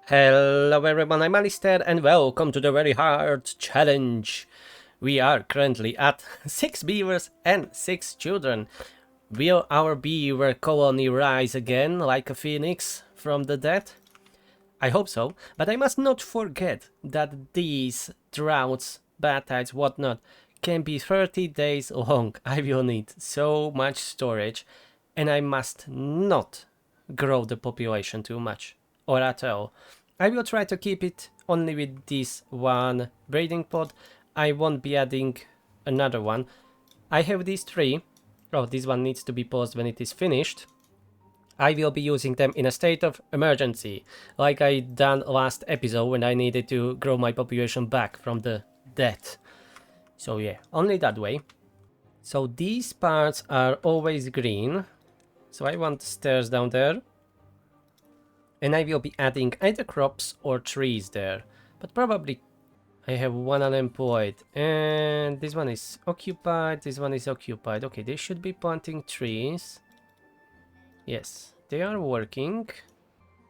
Hello everyone, I'm Alistair and welcome to the very hard challenge. We are currently at 6 beavers and 6 children. Will our beaver colony rise again like a phoenix from the dead? I hope so, but I must not forget that these droughts, bad tides, whatnot, can be 30 days long. I will need so much storage and I must not grow the population too much or at all. I will try to keep it only with this one breeding pod. I won't be adding another one. I have these three. Oh, this one needs to be paused when it is finished. I will be using them in a state of emergency, like I done last episode when I needed to grow my population back from the dead. So yeah, only that way. So these parts are always green. So I want stairs down there. And I will be adding either crops or trees there. But probably I have one unemployed. And this one is occupied. This one is occupied. Okay, they should be planting trees. Yes, they are working.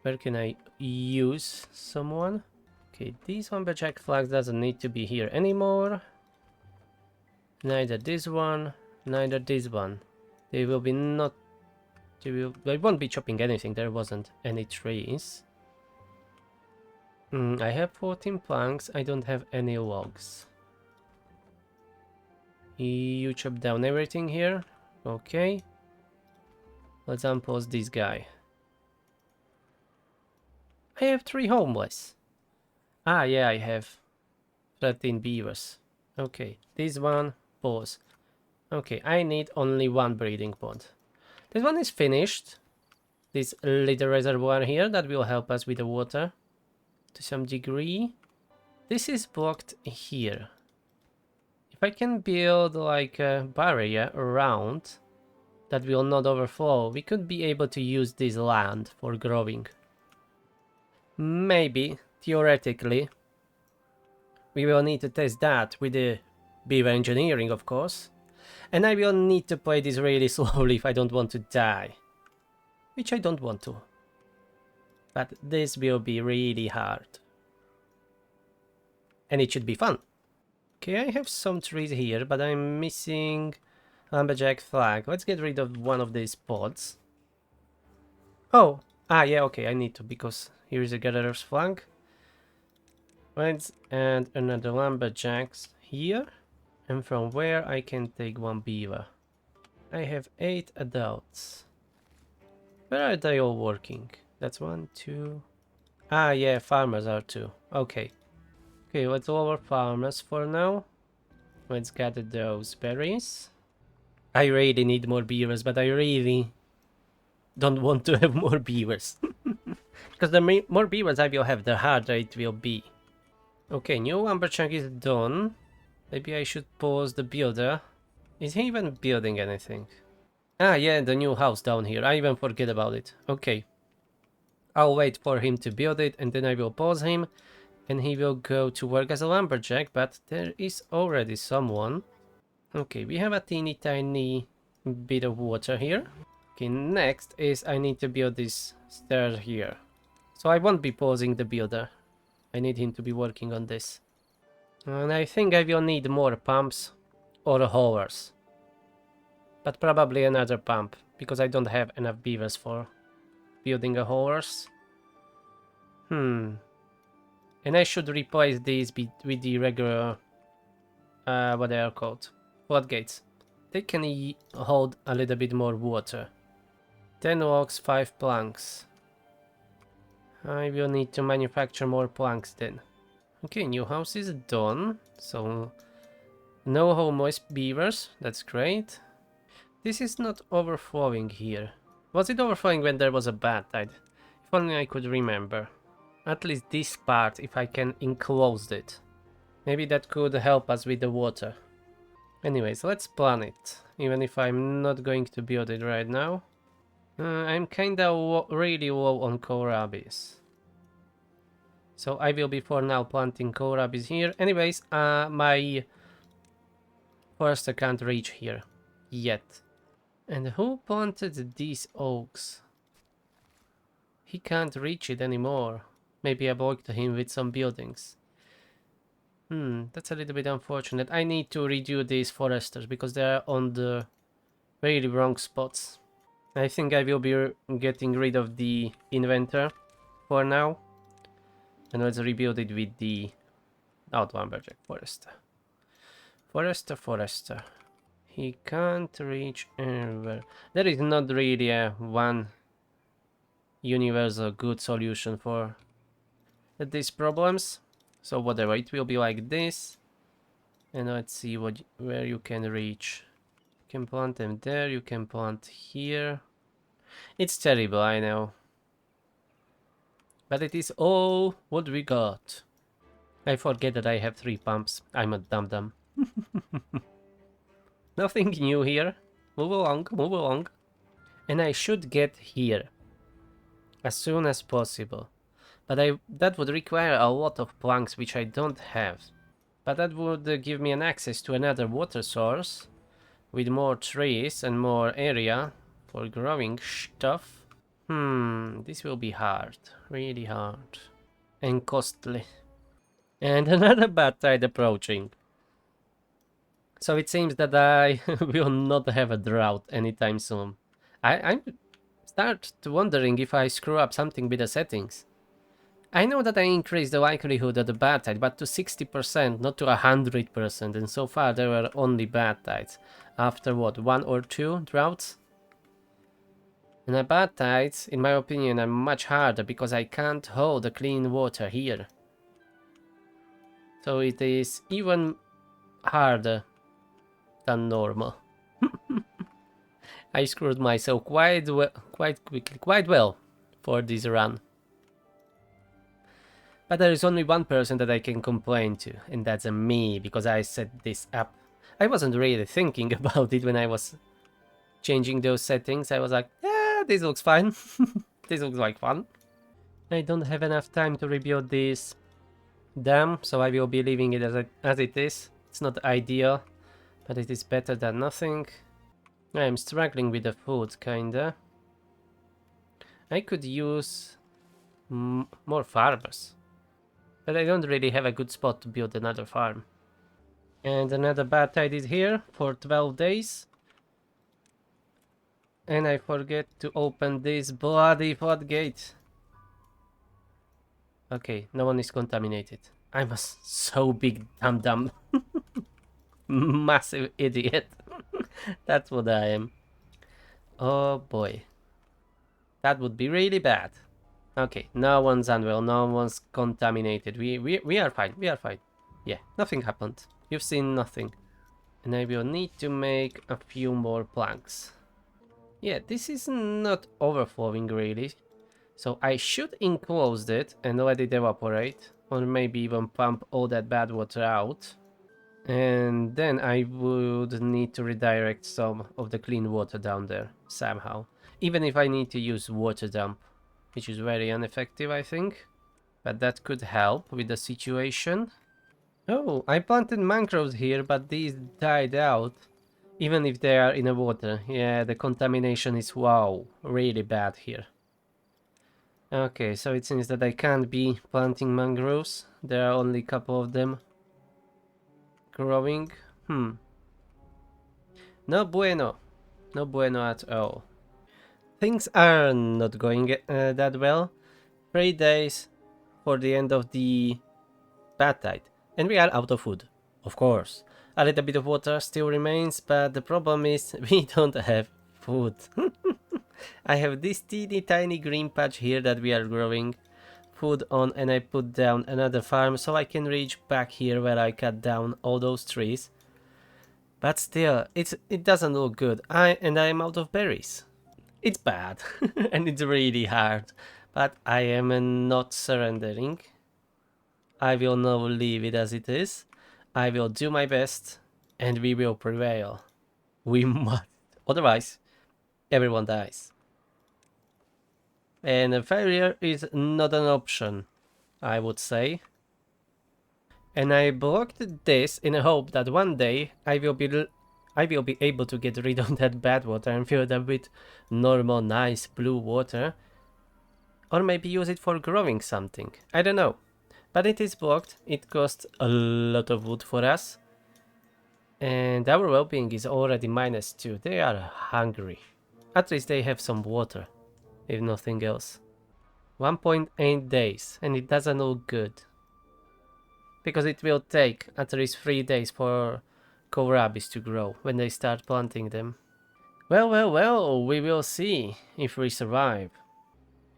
Where can I use someone? Okay, these lumberjack flags doesn't need to be here anymore. Neither this one, neither this one. They will be not... They won't be chopping anything, there wasn't any trees. I have 14 planks, I don't have any logs. You chop down everything here. Okay. Let's unpause this guy. I have 3 homeless. Ah, yeah, I have 13 beavers. Okay, this one, pause. Okay, I need only one breeding pod. This one is finished. This little reservoir here that will help us with the water to some degree. This is blocked here. If I can build like a barrier around that will not overflow, we could be able to use this land for growing. Maybe, theoretically, we will need to test that with the beaver engineering, of course. And I will need to play this really slowly if I don't want to die. Which I don't want to. But this will be really hard. And it should be fun. Okay, I have some trees here, but I'm missing lumberjack flag. Let's get rid of one of these pods. Oh, yeah, okay, I need to, because here is a gatherer's flag. Right, and another lumberjacks here. And from where I can take one beaver. I have 8 adults. Where are they all working? That's 1, 2... Ah, yeah, farmers are 2. Okay. Okay, let's lower farmers for now. Let's gather those berries. I really need more beavers, but I really don't want to have more beavers. Because the more beavers I will have, the harder it will be. Okay, new lumberjack is done. Maybe I should pause the builder. Is he even building anything? Ah, yeah, the new house down here. I even forget about it. Okay. I'll wait for him to build it and then I will pause him. And he will go to work as a lumberjack, but there is already someone. Okay, we have a teeny tiny bit of water here. Okay, next is I need to build this stair here. So I won't be pausing the builder. I need him to be working on this. And I think I will need more pumps or haulers. But probably another pump, because I don't have enough beavers for building a haulers. And I should replace these with the regular, what they are called, floodgates. They can hold a little bit more water. 10 logs, 5 planks. I will need to manufacture more planks then. Okay, new house is done, so no homeless beavers, that's great. This is not overflowing here. Was it overflowing when there was a bad tide? If only I could remember. At least this part, if I can enclose it. Maybe that could help us with the water. Anyways, let's plan it, even if I'm not going to build it right now. I'm kinda really low on kohlrabis. So I will be for now planting kohlrabis here. Anyways, my forester can't reach here yet. And who planted these oaks? He can't reach it anymore. Maybe I blocked him with some buildings. That's a little bit unfortunate. I need to redo these foresters because they're on the very wrong spots. I think I will be getting rid of the inventor for now. And let's rebuild it with the lumberjack forester. Forester. He can't reach anywhere. There is not really a one universal good solution for these problems. So whatever, it will be like this. And let's see where you can reach. You can plant them there, you can plant here. It's terrible, I know. But it is all what we got. I forget that I have 3 pumps. I'm a dum-dum. Nothing new here. Move along. And I should get here as soon as possible. But that would require a lot of planks, which I don't have. But that would give me an access to another water source with more trees and more area for growing stuff. This will be hard. Really hard. And costly. And another Badtide approaching. So it seems that I will not have a drought anytime soon. I start wondering if I screw up something with the settings. I know that I increased the likelihood of the Badtide, but to 60%, not to 100%, and so far there were only Badtides. After what, 1 or 2 droughts? And the Badtides, in my opinion, are much harder because I can't hold the clean water here. So it is even harder than normal. I screwed myself quite well for this run. But there is only one person that I can complain to, and that's me, because I set this up. I wasn't really thinking about it when I was changing those settings. I was like, yeah, this looks fine. This looks like fun. I don't have enough time to rebuild this dam, so I will be leaving it as it is. It's not ideal, but it is better than nothing. I am struggling with the food, kinda. I could use more farmers. But I don't really have a good spot to build another farm. And another Badtide is here for 12 days. And I forget to open this bloody floodgate. Okay, no one is contaminated. I'm a so big dum-dum. Massive idiot. That's what I am. Oh boy. That would be really bad. Okay, no one's unwell, no one's contaminated. We are fine, we are fine. Yeah, nothing happened. You've seen nothing. And I will need to make a few more planks. Yeah, this is not overflowing really. So I should enclose it and let it evaporate. Or maybe even pump all that bad water out. And then I would need to redirect some of the clean water down there somehow. Even if I need to use water dump. Which is very ineffective, I think. But that could help with the situation. Oh, I planted mangroves here, but these died out. Even if they are in the water. Yeah, the contamination is, wow, really bad here. Okay, so it seems that I can't be planting mangroves. There are only a couple of them growing. No bueno. No bueno at all. Things are not going that well. 3 days for the end of the Badtide. And we are out of food, of course. A little bit of water still remains, but the problem is we don't have food. I have this teeny tiny green patch here that we are growing food on, and I put down another farm so I can reach back here where I cut down all those trees. But still, it doesn't look good. I'm out of berries. It's bad and it's really hard, but I am not surrendering. I will not leave it as it is. I will do my best and we will prevail. We must. Otherwise, everyone dies. And failure is not an option, I would say. And I blocked this in the hope that one day I will be able to get rid of that bad water and fill it up with normal, nice blue water. Or maybe use it for growing something. I don't know. But it is blocked. It costs a lot of wood for us. And our well-being is already -2. They are hungry. At least they have some water, if nothing else. 1.8 days, and it doesn't look good. Because it will take at least 3 days for kohlrabis to grow when they start planting them. Well, well, well, we will see if we survive.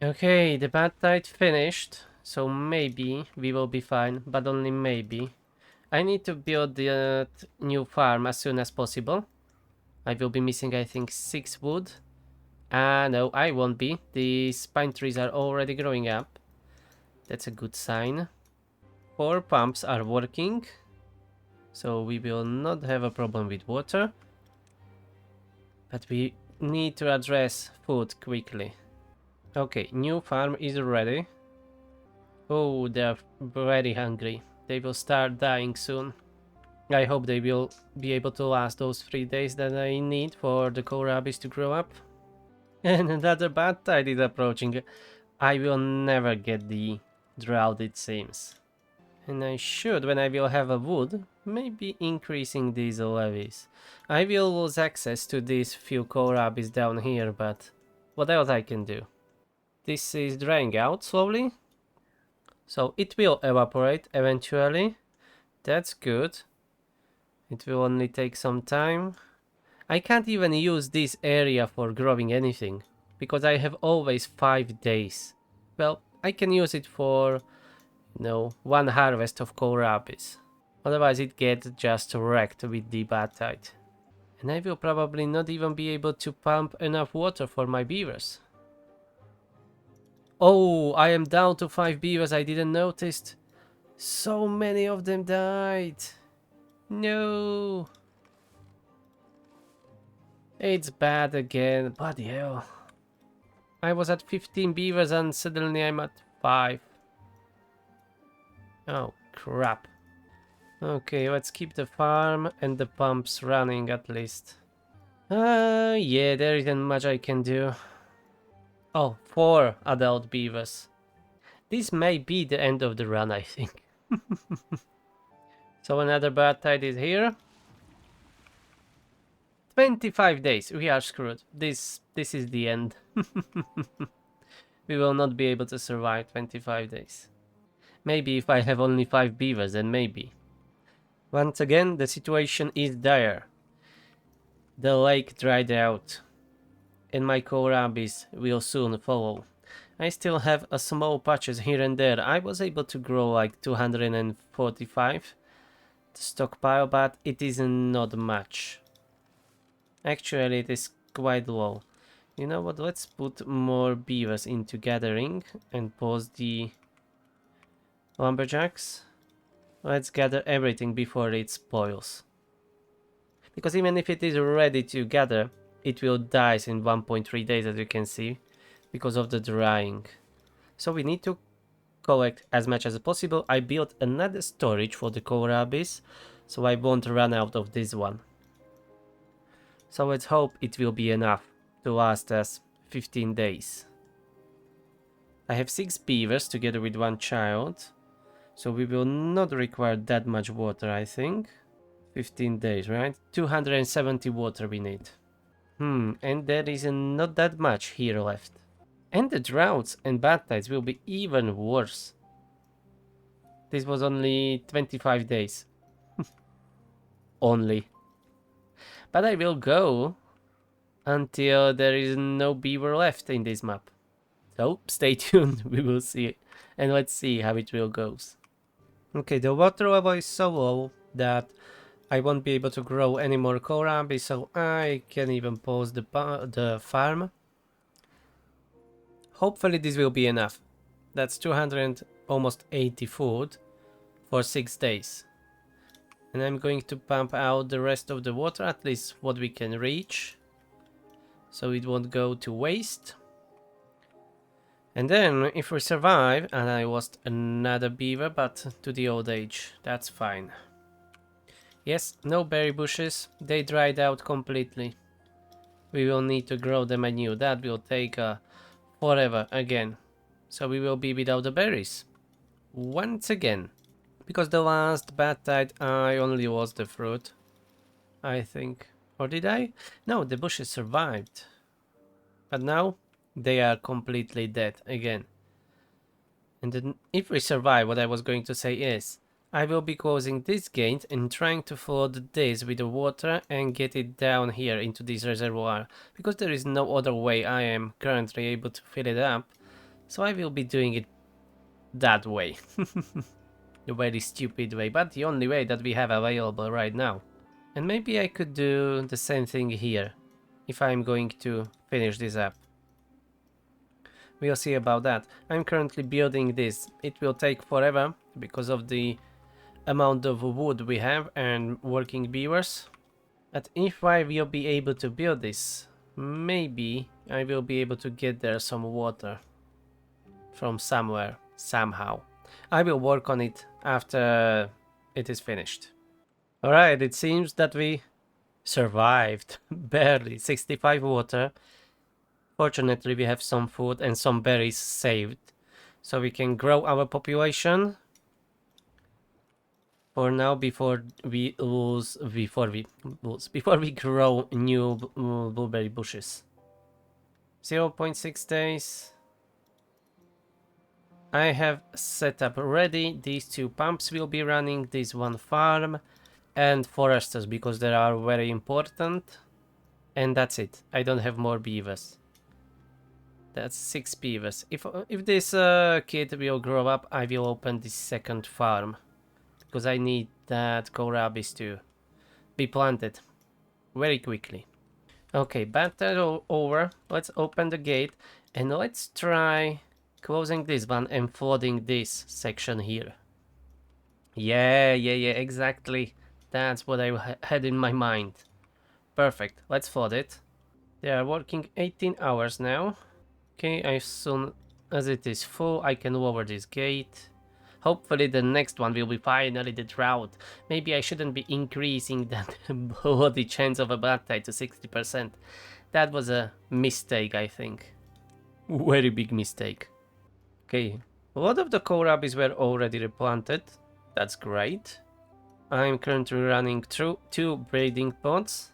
Okay, the Badtide finished, so maybe we will be fine, but only maybe. I need to build the new farm as soon as possible. I will be missing, I think, 6 wood. No, I won't be. These pine trees are already growing up. That's a good sign. 4 pumps are working, so we will not have a problem with water. But we need to address food quickly. Okay, new farm is ready. Oh, they're very hungry. They will start dying soon. I hope they will be able to last those 3 days that I need for the kohlrabis to grow up. And another bad tide is approaching. I will never get the drought, it seems. And I should, when I will have a wood, maybe increasing these levies. I will lose access to these few kohlrabis down here, but what else I can do? This is drying out slowly, so it will evaporate eventually. That's good. It will only take some time. I can't even use this area for growing anything, because I have always 5 days. Well, I can use it for, one harvest of kohlrabis. Otherwise it gets just wrecked with the Badtide. And I will probably not even be able to pump enough water for my beavers. Oh, I am down to 5 beavers, I didn't notice. So many of them died. No. It's bad again, bloody hell. I was at 15 beavers and suddenly I'm at 5. Oh, crap. Okay, let's keep the farm and the pumps running at least. Yeah, there isn't much I can do. Oh, 4 adult beavers. This may be the end of the run, I think. So another Badtide is here. 25 days, we are screwed. This is the end. We will not be able to survive 25 days. Maybe if I have only 5 beavers, then maybe. Once again, the situation is dire. The lake dried out, and my kohlrabis will soon follow. I still have a small patches here and there. I was able to grow like 245 to stockpile, but it is not much. Actually, it is quite low. You know what, let's put more beavers into gathering and pause the lumberjacks. Let's gather everything before it spoils. Because even if it is ready to gather, it will die in 1.3 days, as you can see, because of the drying. So we need to collect as much as possible. I built another storage for the kohlrabis, so I won't run out of this one. So let's hope it will be enough to last us 15 days. I have 6 beavers together with 1 child, so we will not require that much water, I think. 15 days, right? 270 water we need. And there is not that much here left. And the droughts and bad tides will be even worse. This was only 25 days. Only. But I will go until there is no beaver left in this map. So stay tuned, we will see it. And let's see how it will goes. Okay, the water level is so low that I won't be able to grow any more kohlrabis, so I can even pause the farm. Hopefully this will be enough. That's 200, almost 80 food for 6 days. And I'm going to pump out the rest of the water, at least what we can reach, so it won't go to waste. And then, if we survive, and I lost another beaver, but to the old age, that's fine. Yes, no berry bushes, they dried out completely. We will need to grow them anew, that will take forever again. So we will be without the berries. Once again. Because the last Badtide I only lost the fruit. I think. Or did I? No, the bushes survived. But now they are completely dead again. And then if we survive, what I was going to say is, I will be closing this gate and trying to flood this with the water and get it down here into this reservoir. Because there is no other way I am currently able to fill it up. So I will be doing it that way. The very stupid way, but the only way that we have available right now. And maybe I could do the same thing here, if I'm going to finish this up. We'll see about that. I'm currently building this. It will take forever because of the amount of wood we have and working beavers. But if I will be able to build this, maybe I will be able to get there some water from somewhere, somehow. I will work on it after it is finished. Alright, it seems that we survived. Barely. 65 water. Fortunately, we have some food and some berries saved. So we can grow our population. For now, before we grow new blueberry bushes. 0.6 days. I have set up ready. These 2 pumps will be running. This 1 farm. And foresters, because they are very important. And that's it. I don't have more beavers. That's 6 beavers. If this kid will grow up, I will open this second farm. Because I need that kohlrabies to be planted very quickly. Okay, battle over. Let's open the gate. And let's try closing this one and flooding this section here. Yeah, exactly. That's what I had in my mind. Perfect, let's flood it. They are working 18 hours now. Okay, as soon as it is full, I can lower this gate. Hopefully the next one will be finally the drought. Maybe I shouldn't be increasing that bloody chance of a Badtide to 60%. That was a mistake, I think. Very big mistake. Okay, a lot of the kohlrabies were already replanted. That's great. I'm currently running through 2 breeding pods,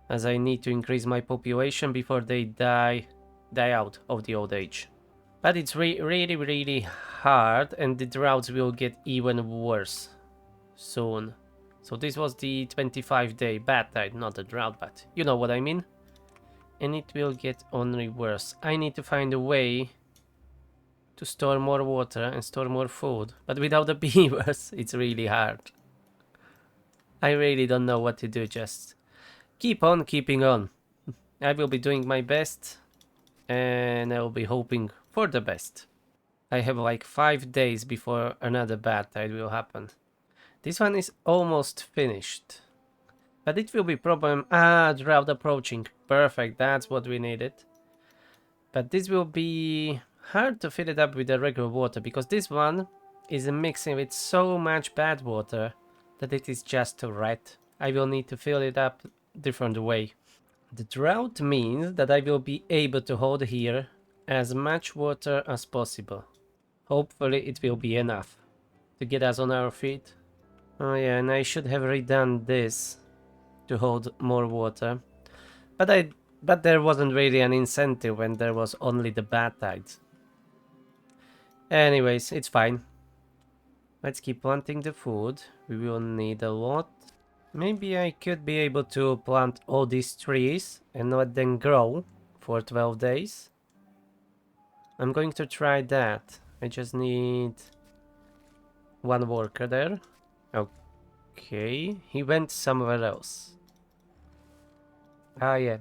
as I need to increase my population before they die out of the old age. But it's really hard, and the droughts will get even worse soon. So this was the 25-day Badtide, not a drought, but you know what I mean. And it will get only worse. I need to find a way to store more water and store more food, but without the beavers it's really hard. I really don't know what to do, just keep on keeping on. I will be doing my best and I will be hoping for the best. I have like 5 days before another Badtide will happen. This one is almost finished, but it will be problem. Drought approaching. Perfect, that's what we needed. But this will be hard to fill it up with the regular water, because this one is mixing with so much bad water that it is just a rat. I will need to fill it up different way. The drought means that I will be able to hold here as much water as possible. Hopefully it will be enough to get us on our feet. Oh yeah, and I should have redone this to hold more water. But there wasn't really an incentive when there was only the Badtides. Anyways, it's fine. Let's keep planting the food. We will need a lot. Maybe I could be able to plant all these trees and let them grow for 12 days. I'm going to try that. I just need 1 worker there. Okay, he went somewhere else. Ah yeah,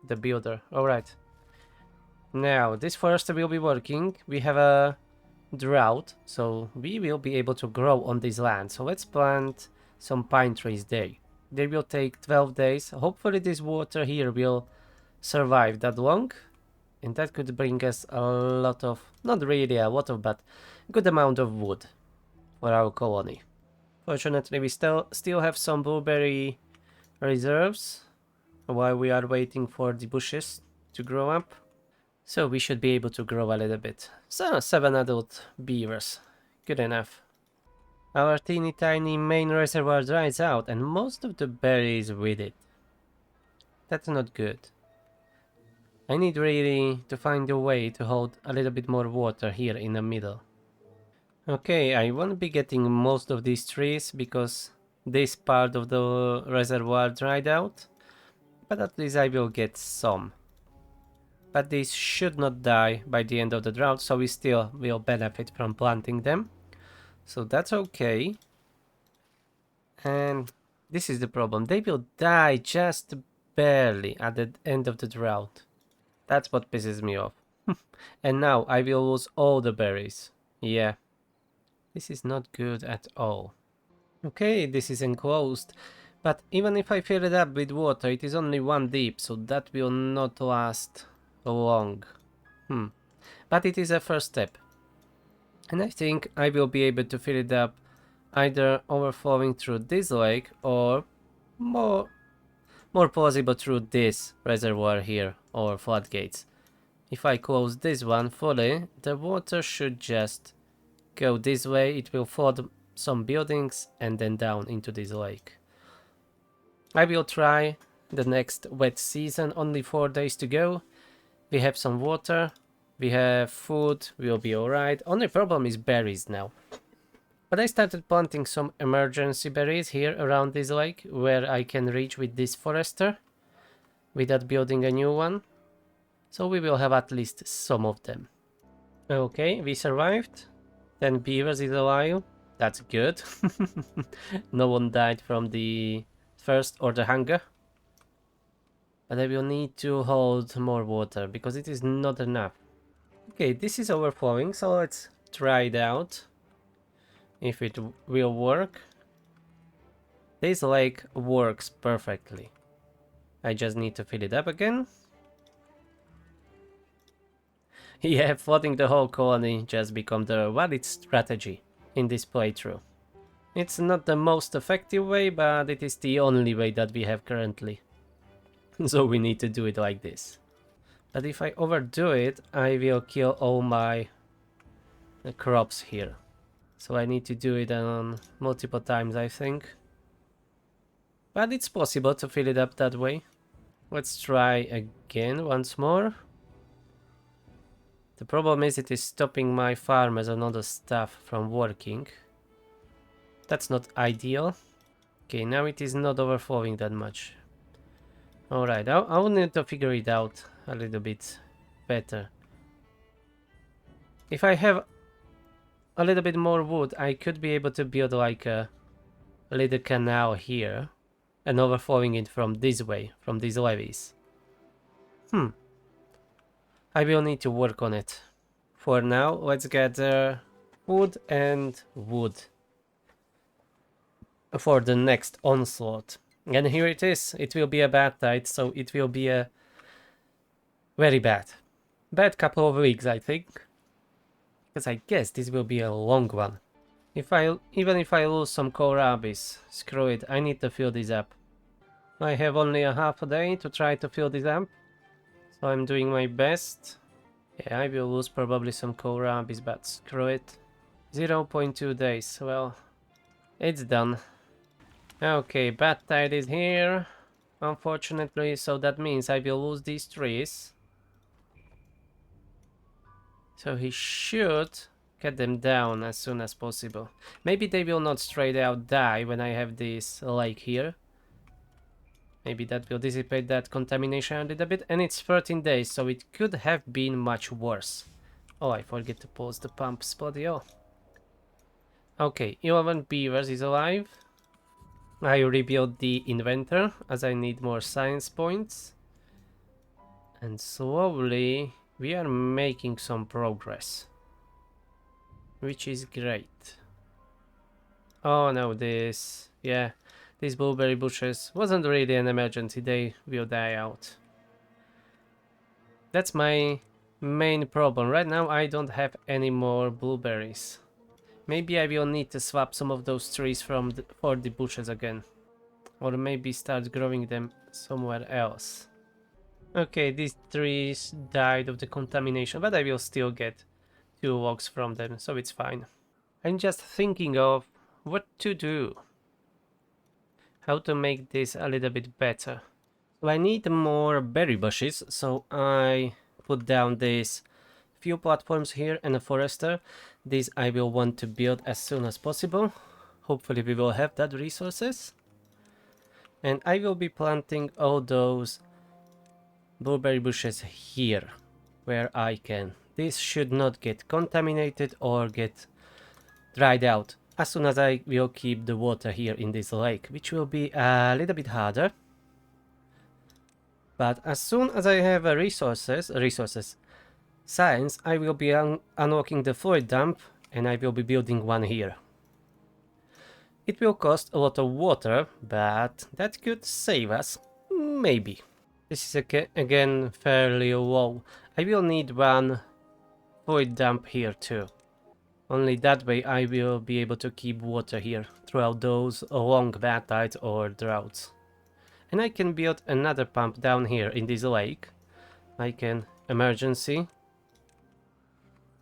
the builder. Alright. Now, this forester will be working. We have a drought, so we will be able to grow on this land. So let's plant some pine trees there. They will take 12 days. Hopefully this water here will survive that long. And that could bring us a lot of, not really a lot of, but good amount of wood for our colony. Fortunately, we still have some blueberry reserves while we are waiting for the bushes to grow up. So we should be able to grow a little bit. So 7 adult beavers. Good enough. Our teeny tiny main reservoir dries out and most of the berries with it. That's not good. I need really to find a way to hold a little bit more water here in the middle. Okay, I won't be getting most of these trees because this part of the reservoir dried out, but at least I will get some. But these should not die by the end of the drought, so we still will benefit from planting them. So that's okay. And this is the problem. They will die just barely at the end of the drought. That's what pisses me off. And now I will lose all the berries. Yeah, this is not good at all. Okay, this is enclosed. But even if I fill it up with water, it is only 1 deep, so that will not last long. But it is a first step. And I think I will be able to fill it up either overflowing through this lake or more plausible through this reservoir here or floodgates. If I close this one fully, the water should just go this way. It will flood some buildings and then down into this lake. I will try the next wet season, only 4 days to go. We have some water, we have food, we'll be alright. Only problem is berries now. But I started planting some emergency berries here around this lake where I can reach with this forester without building a new one. So we will have at least some of them. Okay, we survived. 10 beavers is alive. That's good. No one died from the thirst or the hunger. But I will need to hold more water because it is not enough. Okay, this is overflowing, so let's try it out. If it will work. This lake works perfectly. I just need to fill it up again. Yeah, flooding the whole colony just become the valid strategy in this playthrough. It's not the most effective way, but it is the only way that we have currently. So we need to do it like this. But if I overdo it, I will kill all my crops here. So I need to do it on multiple times, I think. But it's possible to fill it up that way. Let's try again once more. The problem is it is stopping my farmers and other stuff from working. That's not ideal. Okay, now it is not overflowing that much. Alright, I will need to figure it out a little bit better. If I have a little bit more wood, I could be able to build like a little canal here and overflowing it from this way, from these levees. I will need to work on it. For now, let's gather wood and wood for the next onslaught. And here it is. It will be a bad tide, so it will be a very bad couple of weeks, I think. Because I guess this will be a long one. Even if I lose some kohlrabis, screw it, I need to fill this up. I have only a half a day to try to fill this up, so I'm doing my best. Yeah, I will lose probably some kohlrabis, but screw it. 0.2 days, well, it's done. Okay, Badtide is here, unfortunately, so that means I will lose these trees. So he should get them down as soon as possible. Maybe they will not straight out die when I have this lake here. Maybe that will dissipate that contamination a little bit. And it's 13 days, so it could have been much worse. Oh, I forget to pause the pumps, bloody hell. Okay, 11 beavers is alive. I rebuilt the inventor as I need more science points. And slowly we are making some progress, which is great. Oh no, these blueberry bushes wasn't really an emergency, they will die out. That's my main problem. Right now I don't have any more blueberries. Maybe I will need to swap some of those trees for the bushes again. Or maybe start growing them somewhere else. Okay, these trees died of the contamination, but I will still get 2 logs from them, so it's fine. I'm just thinking of what to do. How to make this a little bit better. So I need more berry bushes, so I put down these few platforms here and a forester. These I will want to build as soon as possible. Hopefully we will have that resources. And I will be planting all those blueberry bushes here, where I can. This should not get contaminated or get dried out as soon as I will keep the water here in this lake, which will be a little bit harder. But as soon as I have resources science, I will be unlocking the fluid dump and I will be building one here. It will cost a lot of water, but that could save us, maybe. This is again fairly low. I will need one fluid dump here too. Only that way I will be able to keep water here throughout those long bad tides or droughts. And I can build another pump down here in this lake. I can emergency.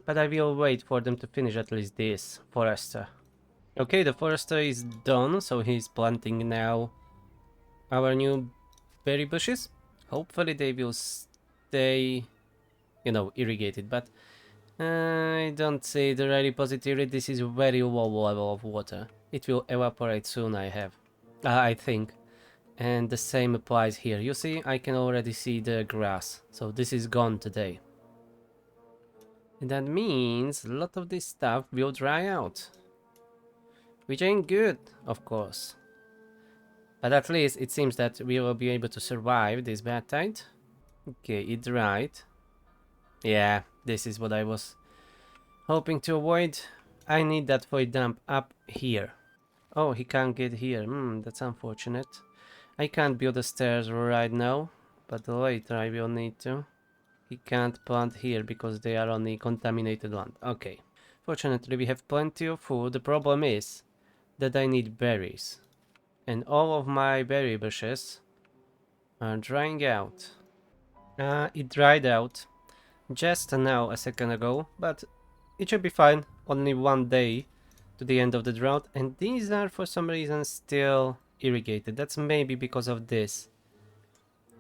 But I will wait for them to finish at least this forester. Okay, the forester is done, so he's planting now our new berry bushes. Hopefully they will stay, irrigated, but I don't see the really positively. This is very low level of water. It will evaporate soon, I think. And the same applies here. You see, I can already see the grass, so this is gone today. And that means a lot of this stuff will dry out. Which ain't good, of course. But at least it seems that we will be able to survive this bad tide. Okay, it dried. Yeah, this is what I was hoping to avoid. I need that for a dump up here. Oh, he can't get here. That's unfortunate. I can't build the stairs right now, but later I will need to. He can't plant here because they are on the contaminated land. Okay. Fortunately, we have plenty of food. The problem is that I need berries. And all of my berry bushes are drying out. It dried out just now a second ago, but it should be fine. Only 1 day to the end of the drought, and these are for some reason still irrigated. That's maybe because of this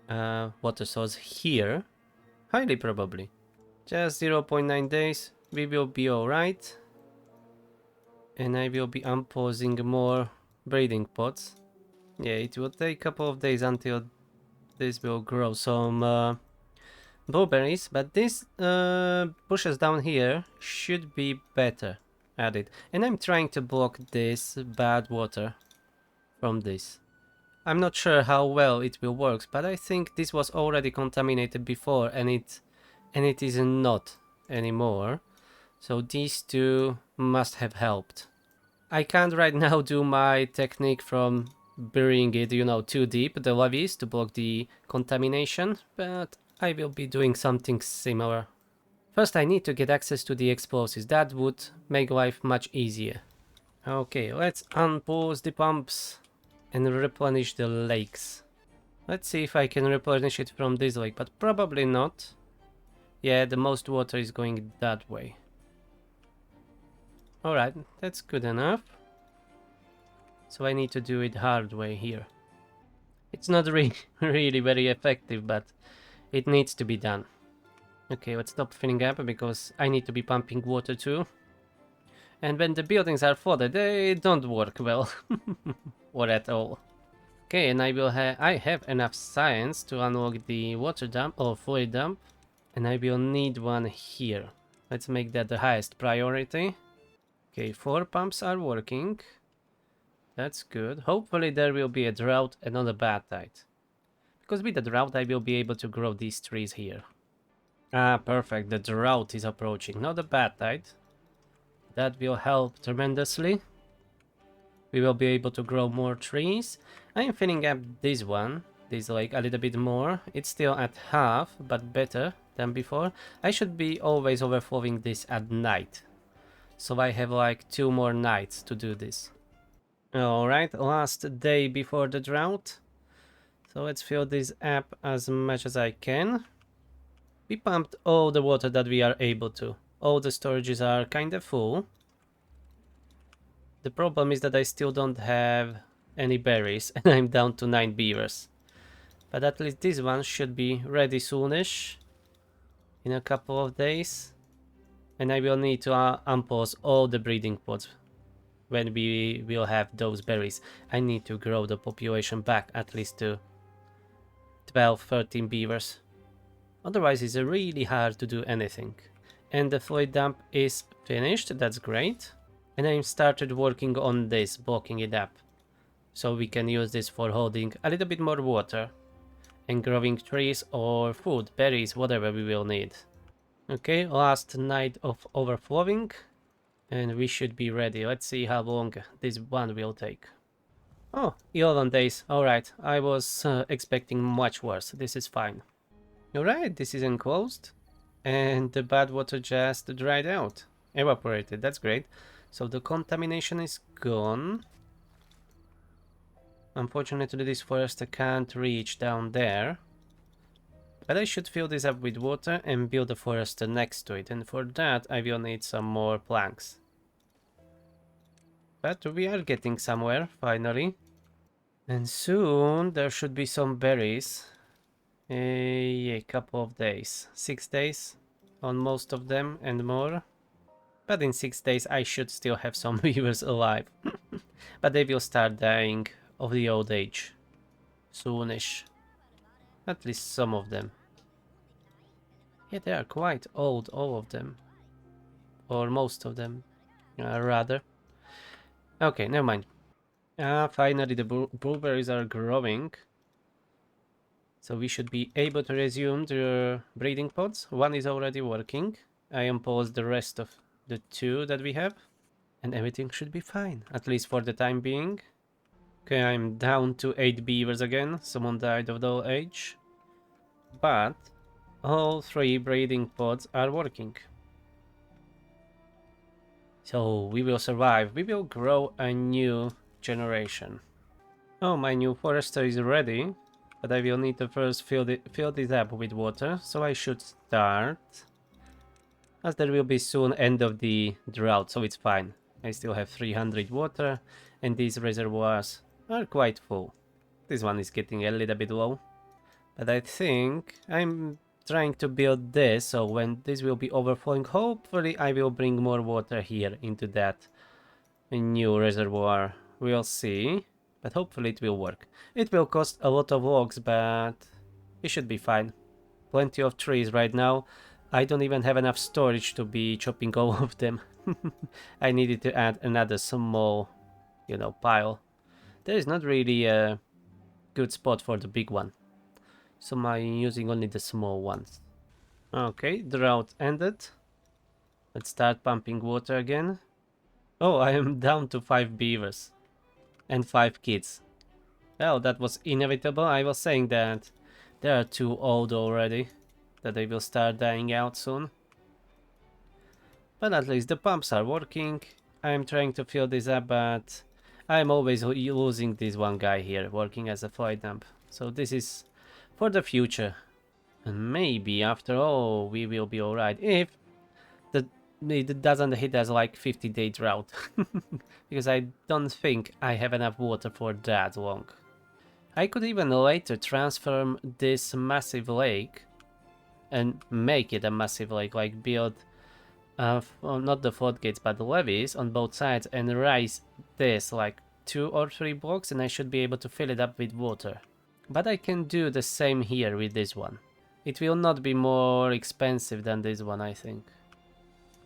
water source here. Highly probably. Just 0.9 days, we will be alright. And I will be unpausing more breeding pots. Yeah, it will take a couple of days until this will grow some blueberries, but these bushes down here should be better at it. And I'm trying to block this bad water from this. I'm not sure how well it will work, but I think this was already contaminated before and it is not anymore. So these two must have helped. I can't right now do my technique from burying it, too deep, the levees, to block the contamination, but I will be doing something similar. First I need to get access to the explosives. That would make life much easier. Okay, let's unpause the pumps and replenish the lakes. Let's see if I can replenish it from this lake, but probably not. Yeah, the most water is going that way. Alright, that's good enough. So I need to do it hard way here. It's not really very effective, but it needs to be done. Okay, let's stop filling up because I need to be pumping water too. And when the buildings are flooded, they don't work well. Or at all. Okay, and I have enough science to unlock the water dump or fluid dump. And I will need one here. Let's make that the highest priority. Okay, 4 pumps are working. That's good. Hopefully there will be a drought and not a bad tide. Because with the drought I will be able to grow these trees here. Ah, perfect. The drought is approaching, not a bad tide. That will help tremendously. We will be able to grow more trees. I am filling up this lake a little bit more. It's still at half, but better than before. I should be always overflowing this at night. So I have like 2 more nights to do this. Alright, last day before the drought. So let's fill this up as much as I can. We pumped all the water that we are able to. All the storages are kinda full. The problem is that I still don't have any berries and I'm down to 9 beavers. But at least this one should be ready soonish, in a couple of days. And I will need to unpause all the breeding pods when we will have those berries. I need to grow the population back at least to 12, 13 beavers. Otherwise it's really hard to do anything. And the fluid dump is finished, that's great. And I started working on this, blocking it up. So we can use this for holding a little bit more water and growing trees or food, berries, whatever we will need. Okay, last night of overflowing and we should be ready. Let's see how long this one will take. Oh, 11 days. Alright, I was expecting much worse. This is fine. Alright, this is enclosed and the bad water just dried out. Evaporated, that's great. So the contamination is gone. Unfortunately, this forester can't reach down there. But I should fill this up with water and build a forester next to it. And for that, I will need some more planks. But we are getting somewhere, finally. And soon, there should be some berries. A couple of days. 6 days on most of them and more. But in 6 days, I should still have some beavers alive. But they will start dying of the old age soonish. At least some of them. Yeah, they are quite old, all of them. Or most of them, rather. Okay, never mind. Finally the blueberries are growing. So we should be able to resume the breeding pods. One is already working. I unpaused the rest of the 2 that we have. And everything should be fine, at least for the time being. Okay, I'm down to 8 beavers again. Someone died of the old age. But all 3 breeding pods are working. So we will survive. We will grow a new generation. Oh, my new forester is ready. But I will need to first fill this up with water. So I should start. As there will be soon end of the drought, so it's fine. I still have 300 water. And these reservoirs are quite full. This one is getting a little bit low. But I think I'm trying to build this, so when this will be overflowing, hopefully I will bring more water here into that new reservoir. We'll see, but hopefully it will work. It will cost a lot of logs, but it should be fine. Plenty of trees right now. I don't even have enough storage to be chopping all of them. I needed to add another small, pile. There is not really a good spot for the big one. So I'm using only the small ones. Okay, drought ended. Let's start pumping water again. Oh, I am down to 5 beavers. And 5 kids. Well, that was inevitable. I was saying that they are too old already. That they will start dying out soon. But at least the pumps are working. I'm trying to fill this up, but I'm always losing this one guy here working as a flight dump. So this is for the future. And maybe after all we will be alright if it doesn't hit us like 50-day drought. Because I don't think I have enough water for that long. I could even later transform this massive lake and make it a massive lake, like build not the floodgates but the levees on both sides and raise this like 2 or 3 blocks, and I should be able to fill it up with water. But I can do the same here with this one. It will not be more expensive than this one, I think.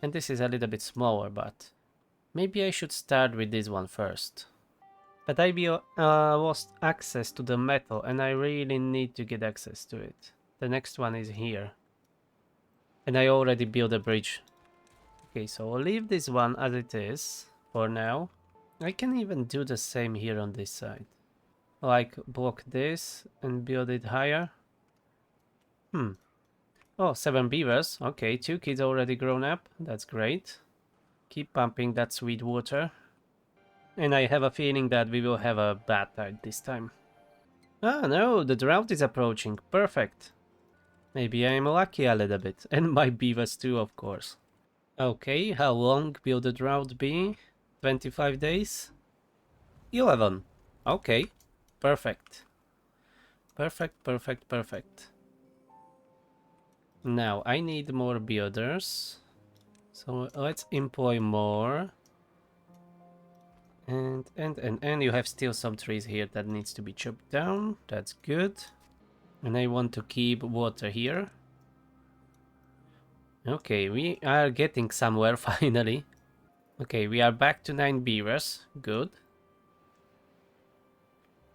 And this is a little bit smaller, but maybe I should start with this one first. But I will lost access to the metal and I really need to get access to it. The next one is here. And I already built a bridge. Okay, so I'll leave this one as it is for now. I can even do the same here on this side. Like block this and build it higher. Oh, 7 beavers. Okay, 2 kids already grown up. That's great. Keep pumping that sweet water. And I have a feeling that we will have a bad tide this time. Ah, no, the drought is approaching. Perfect. Maybe I'm lucky a little bit. And my beavers too, of course. Okay, how long will the drought be? 25 days? 11. Okay, perfect. Perfect, perfect, perfect. Now, I need more builders. So let's employ more. And you have still some trees here that needs to be chopped down. That's good. And I want to keep water here. Okay, we are getting somewhere finally. Okay, we are back to 9 beavers. Good.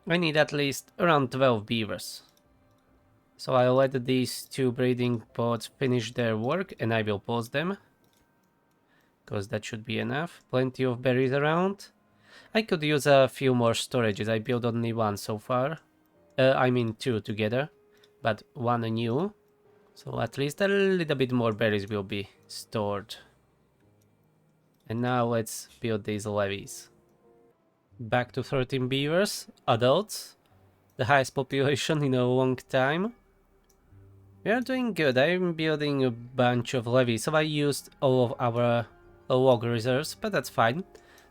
I need at least around 12 beavers. So I'll let these two breeding pods finish their work and I will pause them. Because that should be enough. Plenty of berries around. I could use a few more storages. I built only one so far. I mean two together. But one new. So at least a little bit more berries will be stored. And now let's build these levees. Back to 13 beavers, adults. The highest population in a long time. We are doing good. I'm building a bunch of levees, so I used all of our log reserves, but that's fine.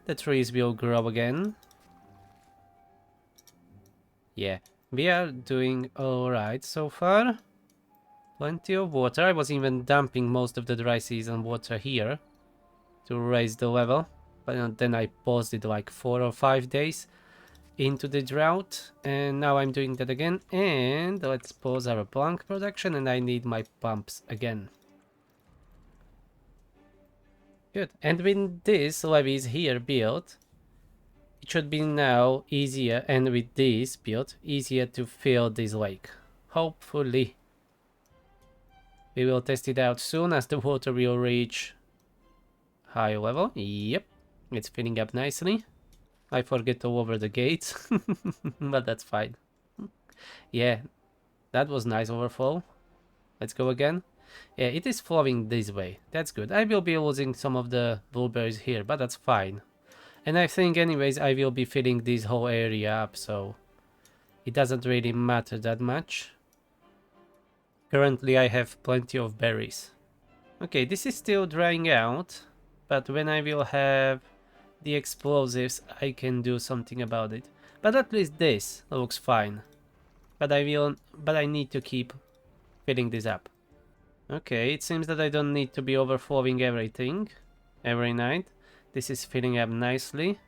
The trees will grow again. Yeah, we are doing alright so far. Plenty of water. I was even dumping most of the dry season water here to raise the level, but then I paused it like 4 or 5 days into the drought, and now I'm doing that again. And let's pause our plank production, and I need my pumps again. Good. And with this levees here built, it should be now easier, and with this built, easier to fill this lake. Hopefully. We will test it out soon as the water will reach high level. Yep, it's filling up nicely. I forget to lower the gates, but that's fine. Yeah, that was nice overflow. Let's go again. Yeah, it is flowing this way. That's good. I will be losing some of the blueberries here, but that's fine. And I think anyways I will be filling this whole area up, so it doesn't really matter that much. Currently I have plenty of berries. Okay, this is still drying out, but when I will have the explosives I can do something about it. But at least this looks fine. But I need to keep filling this up. Okay, it seems that I don't need to be overflowing everything every night. This is filling up nicely.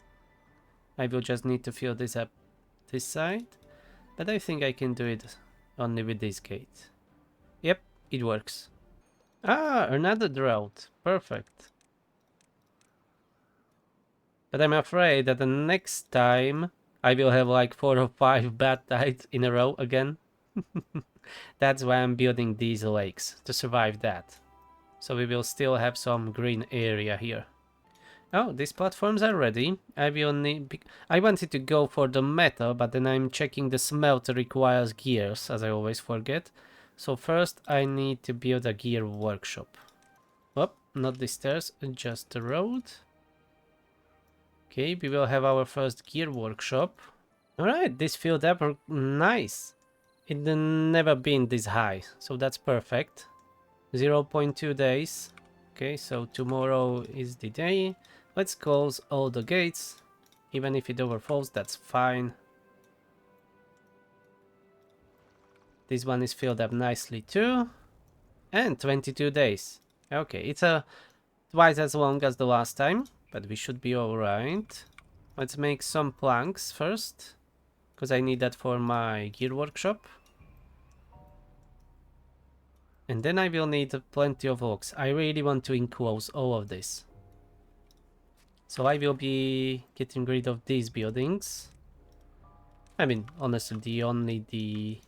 I will just need to fill this up this side. But I think I can do it only with this gate. Yep, it works. Ah, another drought. Perfect. But I'm afraid that the next time I will have like 4 or 5 bad tides in a row again. That's why I'm building these lakes, to survive that. So we will still have some green area here. Oh, these platforms are ready. I wanted to go for the metal, but then I'm checking the smelter requires gears, as I always forget. So first I need to build a gear workshop. Oh, not the stairs, just the road. Okay, we will have our first gear workshop. Alright, this filled up nice. It never been this high, so that's perfect. 0.2 days. Okay, so tomorrow is the day. Let's close all the gates. Even if it overflows, that's fine. This one is filled up nicely too. And 22 days. Okay, it's twice as long as the last time, but we should be alright. Let's make some planks first, because I need that for my gear workshop. And then I will need plenty of logs. I really want to enclose all of this. So I will be getting rid of these buildings. I mean, honestly, the only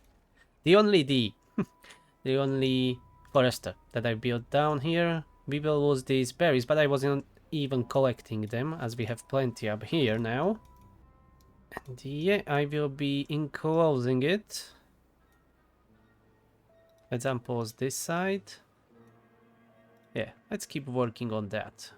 forester that I built down here. We will lose these berries, but I wasn't even collecting them, as we have plenty up here now. And yeah, I will be enclosing it. Let's unpause this side. Yeah, let's keep working on that.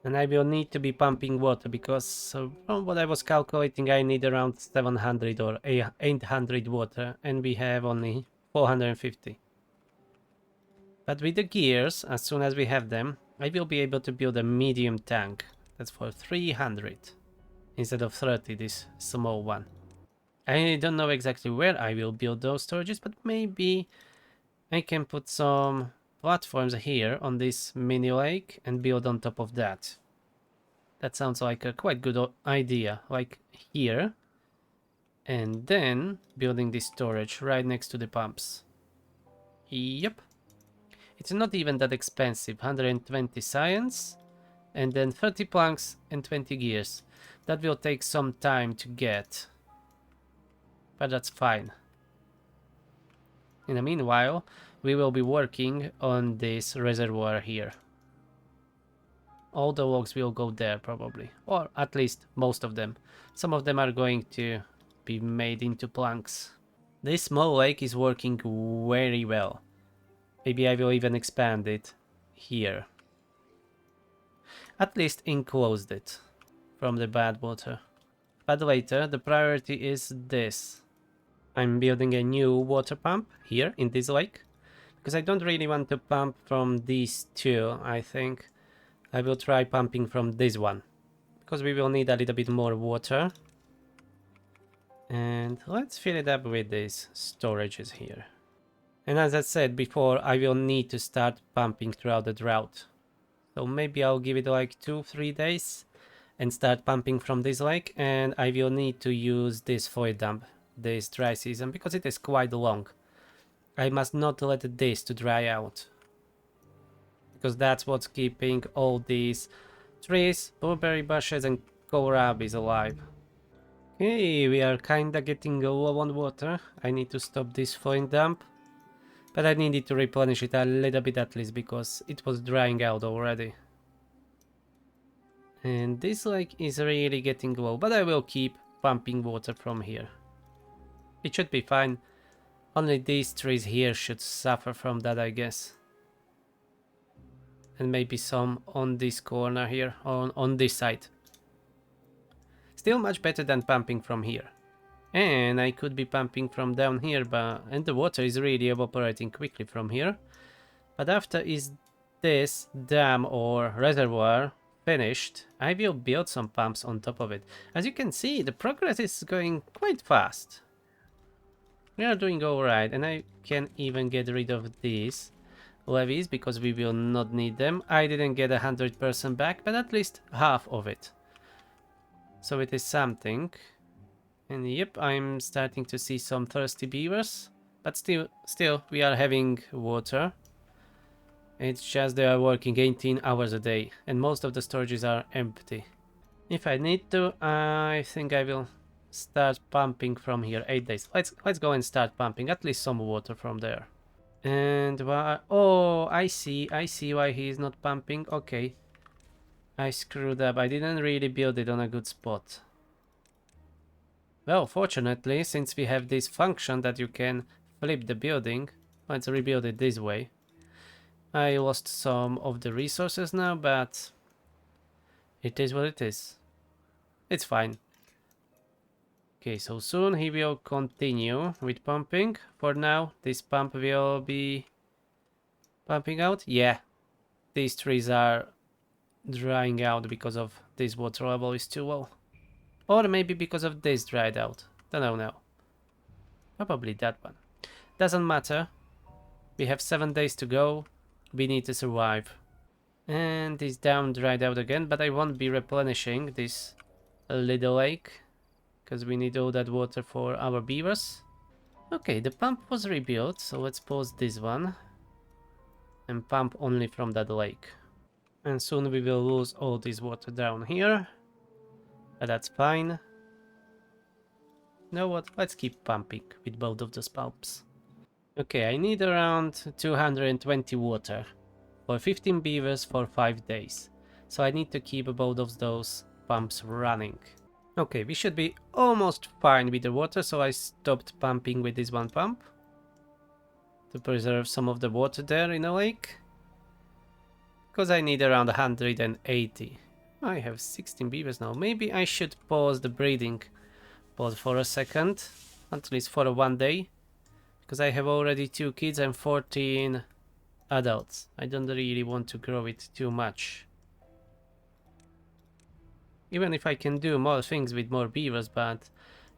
And I will need to be pumping water because from what I was calculating, I need around 700 or 800 water, and we have only 450. But with the gears, as soon as we have them, I will be able to build a medium tank. That's for 300 instead of 30, this small one. I don't know exactly where I will build those storages, but maybe I can put some platforms here on this mini lake and build on top of that. That sounds like a quite good idea, like here. And then building this storage right next to the pumps. Yep. It's not even that expensive, 120 science, and then 30 planks and 20 gears. That will take some time to get, but that's fine. In the meanwhile, we will be working on this reservoir here. All the logs will go there probably, or at least most of them. Some of them are going to be made into planks. This small lake is working very well. Maybe I will even expand it here. At least enclosed it from the bad water. But later, the priority is this. I'm building a new water pump here in this lake, because I don't really want to pump from these two. I think I will try pumping from this one, because we will need a little bit more water. And let's fill it up with these storages here. And as I said before, I will need to start pumping throughout the drought. So maybe I'll give it like 2-3 days and start pumping from this lake, and I will need to use this void dump this dry season because it is quite long. I must not let this to dry out, because that's what's keeping all these trees, blueberry bushes and kohlrabies alive. Okay, we are kinda getting low on water. I need to stop this void dump, but I needed to replenish it a little bit at least because it was drying out already. And this lake is really getting low, but I will keep pumping water from here. It should be fine. Only these trees here should suffer from that, I guess. And maybe some on this corner here, on this side. Still much better than pumping from here. And I could be pumping from down here, and the water is really evaporating quickly from here. But after is this dam or reservoir finished, I will build some pumps on top of it. As you can see, the progress is going quite fast. We are doing alright, and I can even get rid of these levies because we will not need them. I didn't get 100% back, but at least half of it. So it is something. And yep, I'm starting to see some thirsty beavers, but still we are having water. It's just they are working 18 hours a day, and most of the storages are empty. If I need to, I think I will start pumping from here 8 days. Let's go and start pumping at least some water from there. And oh, I see why he is not pumping. Okay, I screwed up. I didn't really build it on a good spot. Well, fortunately, since we have this function that you can flip the building, let's rebuild it this way. I lost some of the resources now, but it is what it is. It's fine. Okay, so soon he will continue with pumping. For now, this pump will be pumping out. Yeah, these trees are drying out because of this water level is too low. Or maybe because of this dried out. Don't know now. Probably that one. Doesn't matter. We have 7 days to go. We need to survive. And this dam dried out again, but I won't be replenishing this little lake, because we need all that water for our beavers. Okay, the pump was rebuilt, so let's pause this one and pump only from that lake. And soon we will lose all this water down here, but that's fine. You know what, let's keep pumping with both of those pumps. Okay, I need around 220 water for 15 beavers for 5 days, so I need to keep both of those pumps running. Okay, we should be almost fine with the water, so I stopped pumping with this one pump to preserve some of the water there in the lake, because I need around 180 I have 16 beavers now. Maybe I should pause the breeding pod for a second, at least for 1 day, because I have already 2 kids and 14 adults. I don't really want to grow it too much. Even if I can do more things with more beavers, but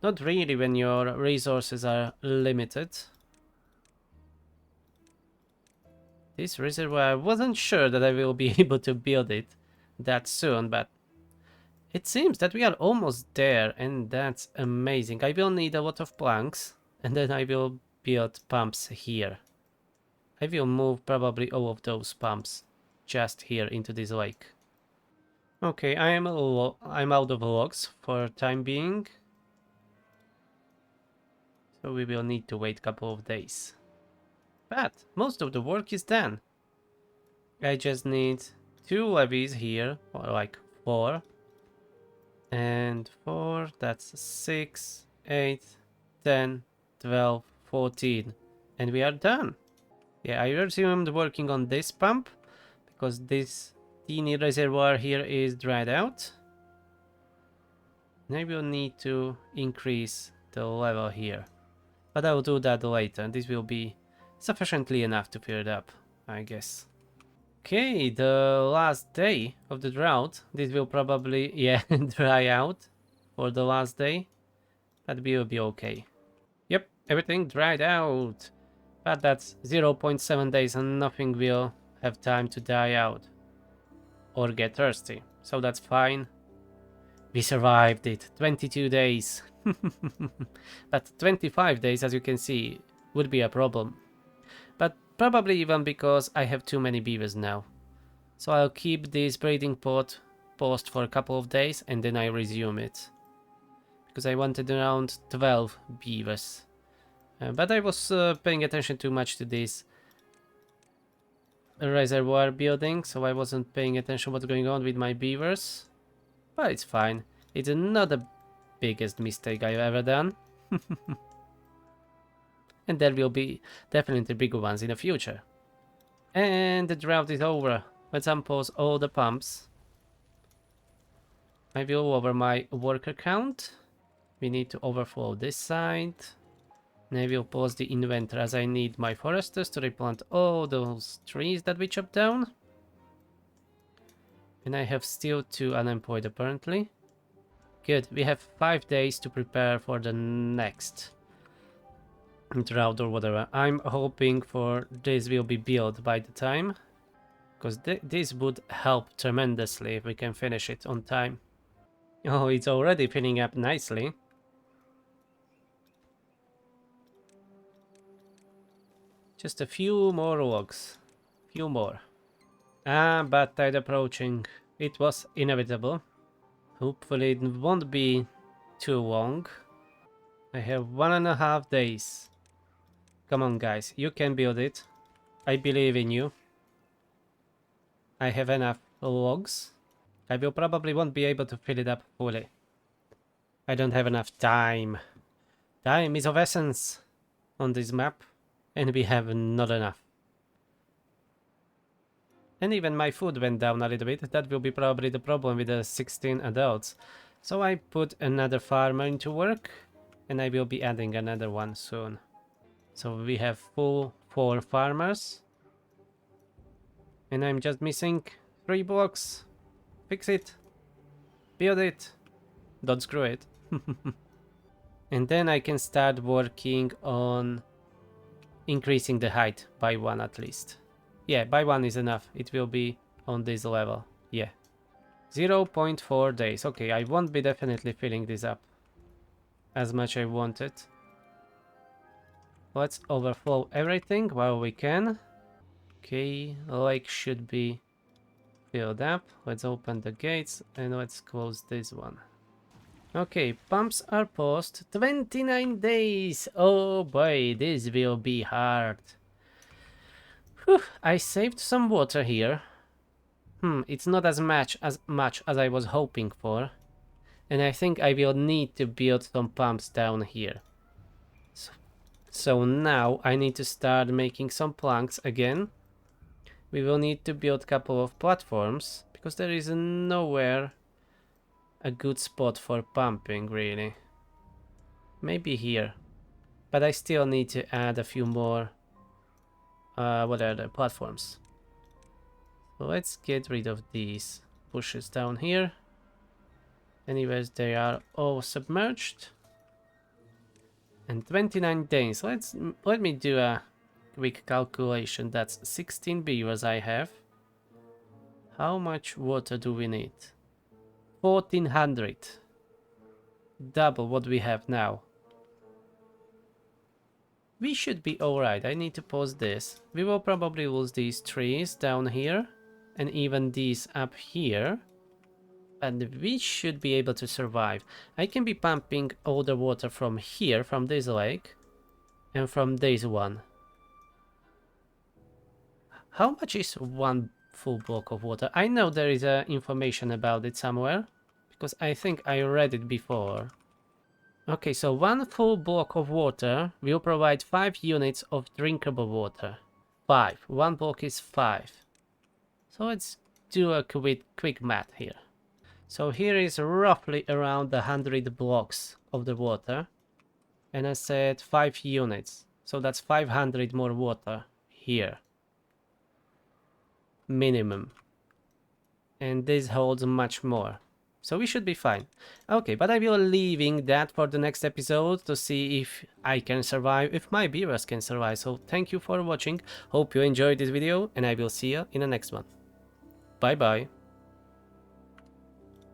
not really when your resources are limited. This reservoir, I wasn't sure that I will be able to build it that soon, but it seems that we are almost there, and that's amazing. I will need a lot of planks, and then I will build pumps here. I will move probably all of those pumps just here into this lake. Okay, I'm out of logs for time being, so we will need to wait a couple of days. But most of the work is done. I just need 2 levees here, or like 4. And 4, that's 6, 8, 10, 12, 14. And we are done. Yeah, I resumed working on this pump, because this teeny reservoir here is dried out. And I will need to increase the level here. But I will do that later. This will be sufficiently enough to fill it up, I guess. Okay, the last day of the drought. This will probably, yeah, dry out for the last day. But we will be okay. Yep, everything dried out. But that's 0.7 days and nothing will have time to die out or get thirsty. So that's fine. We survived it. 22 days. But 25 days, as you can see, would be a problem. But probably even because I have too many beavers now. So I'll keep this breeding pod paused for a couple of days and then I resume it. Because I wanted around 12 beavers. But I was paying attention too much to this reservoir building, so I wasn't paying attention what's going on with my beavers. But it's fine. It's not the biggest mistake I've ever done. And there will be definitely bigger ones in the future. And the drought is over. Let's unpause all the pumps. I will over my worker count. We need to overflow this side. And I will pause the inventory as I need my foresters to replant all those trees that we chopped down. And I have still 2 unemployed apparently. Good, we have 5 days to prepare for the next drought or whatever. I'm hoping for this will be built by the time, because this would help tremendously if we can finish it on time. Oh, it's already filling up nicely. Just a few more logs. Few more. Ah, Badtide approaching. It was inevitable. Hopefully it won't be too long. I have 1.5 days. Come on guys, you can build it. I believe in you. I have enough logs. I will probably won't be able to fill it up fully. I don't have enough time. Time is of essence on this map. And we have not enough. And even my food went down a little bit. That will be probably the problem with the 16 adults. So I put another farmer into work. And I will be adding another one soon. So we have full 4 farmers. And I'm just missing 3 blocks. Fix it. Build it. Don't screw it. And then I can start working on increasing the height by 1 at least. Yeah, by 1 is enough. It will be on this level. Yeah. 0.4 days. Okay, I won't be definitely filling this up as much as I wanted. Let's overflow everything while we can. Okay, lake should be filled up. Let's open the gates and let's close this one. Okay, pumps are paused. 29 days. Oh boy, this will be hard. Whew, I saved some water here. It's not as much as I was hoping for. And I think I will need to build some pumps down here. So now I need to start making some planks again. We will need to build a couple of platforms, because there is nowhere a good spot for pumping, really. Maybe here, but I still need to add a few more what are the platforms. So let's get rid of these bushes down here. Anyways, they are all submerged. And 29 days. Let me do a quick calculation. That's 16 beavers I have. How much water do we need? 1400. Double what we have now. We should be alright. I need to pause this. We will probably lose these trees down here. And even these up here. And we should be able to survive. I can be pumping all the water from here, from this lake. And from this one. How much is one full block of water? I know there is information about it somewhere. Because I think I read it before. Okay, so one full block of water will provide 5 units of drinkable water. 5. One block is 5. So let's do a quick math here. So here is roughly around 100 blocks of the water. And I said 5 units. So that's 500 more water here. Minimum. And this holds much more. So we should be fine. Okay, but I will leaving that for the next episode to see if I can survive, if my beavers can survive. So thank you for watching. Hope you enjoyed this video and I will see you in the next one. Bye bye.